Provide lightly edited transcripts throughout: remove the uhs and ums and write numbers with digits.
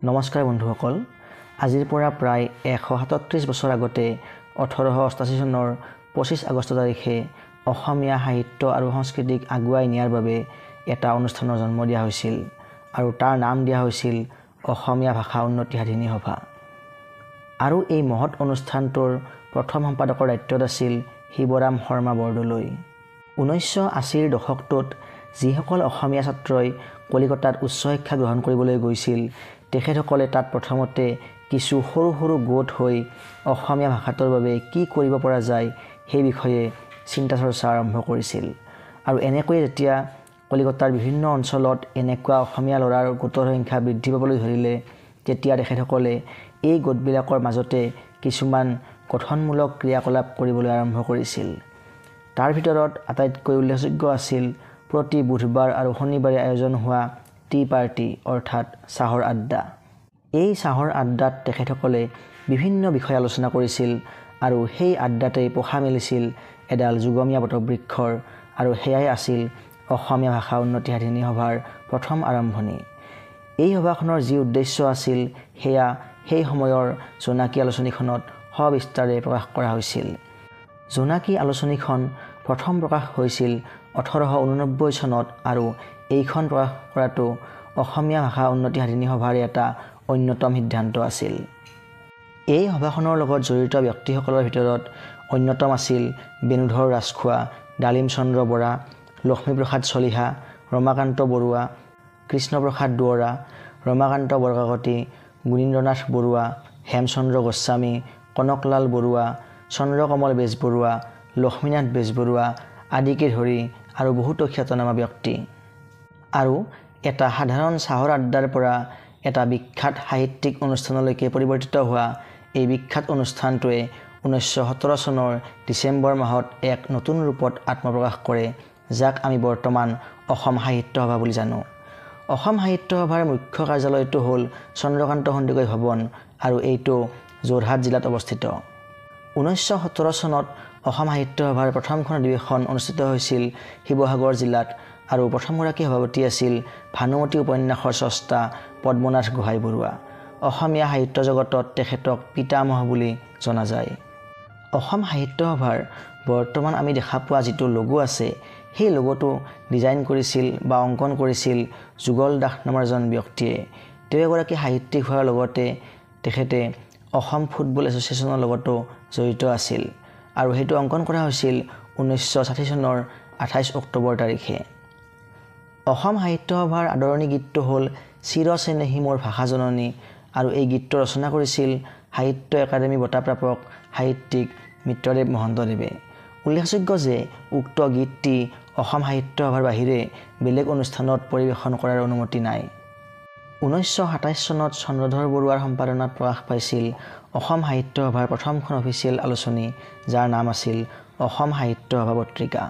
নমস্কাৰ বন্ধুসকল, আজিৰ পৰা প্ৰায় 137 বছৰ আগতে 1888 চনৰ 25 আগষ্ট তাৰিখে অসমীয়া সাহিত্য আৰু সংস্কৃতিক আগুৱাই নিয়াৰ বাবে এটা অনুষ্ঠানৰ জন্ম দিয়া হৈছিল আৰু তাৰ নাম দিয়া হৈছিল অসমীয়া ভাষা উন্নতি সাধিনী সভা। আৰু এই মহৎ অনুষ্ঠানটোৰ প্ৰথম সম্পাদকৰ দায়িত্বত আছিল শিৱৰাম শৰ্মা বৰদলৈ। 1980ৰ দশকটোত যিসকল অসমীয়া ছাত্ৰই কলিকতাত উচ্চ শিক্ষা গ্ৰহণ কৰিবলৈ গৈছিল, তেখেতসকলে তাত প্ৰথমতে কিছু সৰু সৰু গোট হৈ অসমীয়া ভাষাটোৰ বাবে কি কৰিব পৰা যায় সেই বিষয়ে চিন্তা চৰ্চা আৰম্ভ কৰিছিল। আৰু এনেকৈ যেতিয়া কলিকতাৰ বিভিন্ন অঞ্চলত এনেকুৱা অসমীয়া ল'ৰাৰ গোটৰ সংখ্যা বৃদ্ধি পাবলৈ ধৰিলে, তেতিয়া তেখেতসকলে এই গোটবিলাকৰ মাজতে কিছুমান গঠনমূলক ক্ৰিয়াকলাপ কৰিবলৈ আৰম্ভ কৰিছিল। তাৰ ভিতৰত আটাইতকৈ উল্লেখযোগ্য আছিল প্ৰতি বুধবাৰ আৰু শনিবাৰে আয়োজন হোৱা টি পাৰ্টি অৰ্থাৎ চাহৰ আড্ডা। এই চাহৰ আড্ডাত তেখেতসকলে বিভিন্ন বিষয় আলোচনা কৰিছিল আৰু সেই আড্ডাতেই পোখা মেলিছিল এডাল যুগমীয়া বটবৃক্ষৰ, আৰু সেয়াই আছিল অসমীয়া ভাষা উন্নতি সাধিনী সভাৰ প্ৰথম আৰম্ভণি। এই সভাখনৰ যি উদ্দেশ্য আছিল সেয়া সেই সময়ৰ জোনাকী আলোচনীখনত সবিস্তাৰে প্ৰকাশ কৰা হৈছিল। জোনাকী আলোচনীখন প্ৰথম প্ৰকাশ হৈছিল 1889 চনত আৰু এইখন প্ৰকাশ কৰাটো অসমীয়া ভাষা উন্নতি সাধিনী সভাৰ এটা অন্যতম সিদ্ধান্ত আছিল। এই সভাখনৰ লগত জড়িত ব্যক্তিসকলৰ ভিতৰত অন্যতম আছিল বেণুধৰ ৰাজখোৱা, ডালিম চন্দ্ৰ বৰা, লক্ষ্মীপ্ৰসাদ চলিহা, ৰমাকান্ত বৰুৱা, কৃষ্ণপ্ৰসাদ দুৱৰা, ৰমাকান্ত বৰকাকতি, গুণীন্দ্ৰনাথ বৰুৱা, হেমচন্দ্ৰ গোস্বামী, কনকলাল বৰুৱা, চন্দ্ৰকমল বেজবৰুৱা, লক্ষ্মীনাথ বেজবৰুৱা আদিকে ধৰি আৰু বহুতো খ্যাতনামা ব্যক্তি। আৰু এটা সাধাৰণ চাহৰ আড্ডাৰ পৰা এটা বিখ্যাত সাহিত্যিক অনুষ্ঠানলৈকে পৰিৱৰ্তিত হোৱা এই বিখ্যাত অনুষ্ঠানটোৱে 1917 চনৰ ডিচেম্বৰ মাহত এক নতুন ৰূপত আত্মপ্ৰকাশ কৰে, যাক আমি বৰ্তমান অসম সাহিত্য সভা বুলি জানো। অসম সাহিত্য সভাৰ মুখ্য কাৰ্যালয়টো হ'ল চন্দ্ৰকান্ত সন্দিকৈ ভৱন আৰু এইটো যোৰহাট জিলাত অৱস্থিত। 1917 চনত অসম সাহিত্য সভাৰ প্ৰথমখন অধিৱেশন অনুষ্ঠিত হৈছিল শিৱসাগৰ জিলাত আৰু প্ৰথমগৰাকী সভাপতি আছিল ভানুমতী উপন্যাসৰ স্ৰষ্টা পদ্মনাথ গোহাঁই বৰুৱা। অসমীয়া সাহিত্য জগতত তেখেতক পিতামহ বুলি জনা যায়। অসম সাহিত্য সভাৰ বৰ্তমান আমি দেখা পোৱা যিটো লোগো আছে, সেই লোগোটো ডিজাইন কৰিছিল বা অংকন কৰিছিল যুগল দাস নামৰ এজন ব্যক্তিয়ে। তেওঁ এগৰাকী সাহিত্যিক হোৱাৰ লগতে তেখেতে অসম ফুটবল এছ'চিয়েশ্যনৰ লগতো জড়িত আছিল আৰু সেইটো অংকন কৰা হৈছিল 1960 চনৰ 28 অক্টোবৰ তাৰিখে। অসম সাহিত্য সভাৰ আদৰণি গীতটো হ'ল চিৰ চেনেহী মোৰ ভাষা জননী, আৰু এই গীতটো ৰচনা কৰিছিল সাহিত্য একাডেমী বঁটা প্ৰাপক সাহিত্যিক মিত্ৰদেৱ মহন্তদেৱে। উল্লেখযোগ্য যে উক্ত গীতটি অসম সাহিত্য সভাৰ বাহিৰে বেলেগ অনুষ্ঠানত পৰিৱেশন কৰাৰ অনুমতি নাই। 1927 চনত চন্দ্ৰধৰ বৰুৱাৰ সম্পাদনাত প্ৰকাশ পাইছিল অসম সাহিত্য সভাৰ প্ৰথমখন অফিচিয়েল আলোচনী, যাৰ নাম আছিল অসম সাহিত্য সভা পত্ৰিকা।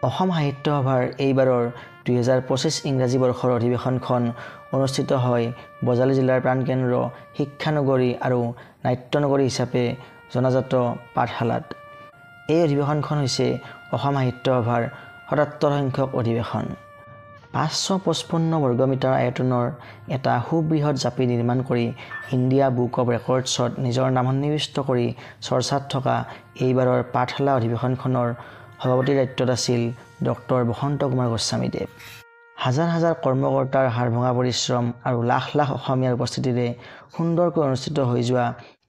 অসম সাহিত্য সভাৰ এইবাৰৰ 2025 ইংৰাজী বৰ্ষৰ অধিৱেশনখন অনুষ্ঠিত হয় বজালী জিলাৰ প্ৰাণকেন্দ্ৰ শিক্ষানগৰী আৰু নাট্যনগৰী হিচাপে জনাজাত পাঠশালাত। এই অধিৱেশনখন হৈছে অসম সাহিত্য সভাৰ 77 সংখ্যক অধিৱেশন। 555 বৰ্গমিটাৰ আয়তনৰ এটা সুবৃহৎ জাপি নিৰ্মাণ কৰি ইণ্ডিয়া বুক অৱ ৰেকৰ্ডছত নিজৰ নাম সন্নিৱিষ্ট কৰি চৰ্চাত থকা এইবাৰৰ পাঠশালা অধিৱেশনখনৰ সভাপতিৰ দায়িত্বত আছিল ডক্টৰ বসন্ত কুমাৰ গোস্বামীদেৱ। হাজাৰ হাজাৰ কৰ্মকৰ্তাৰ হাড়ভঙা পৰিশ্ৰম আৰু লাখ লাখ অসমীয়াৰ উপস্থিতিৰে সুন্দৰকৈ অনুষ্ঠিত হৈ যোৱা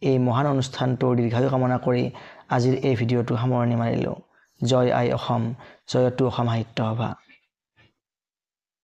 এই মহান অনুষ্ঠানটোৰ দীৰ্ঘায়ু কামনা কৰি আজিৰ এই ভিডিঅ'টো সামৰণি মাৰিলোঁ। জয় আই অসম, জয়তো অসম সাহিত্য সভা।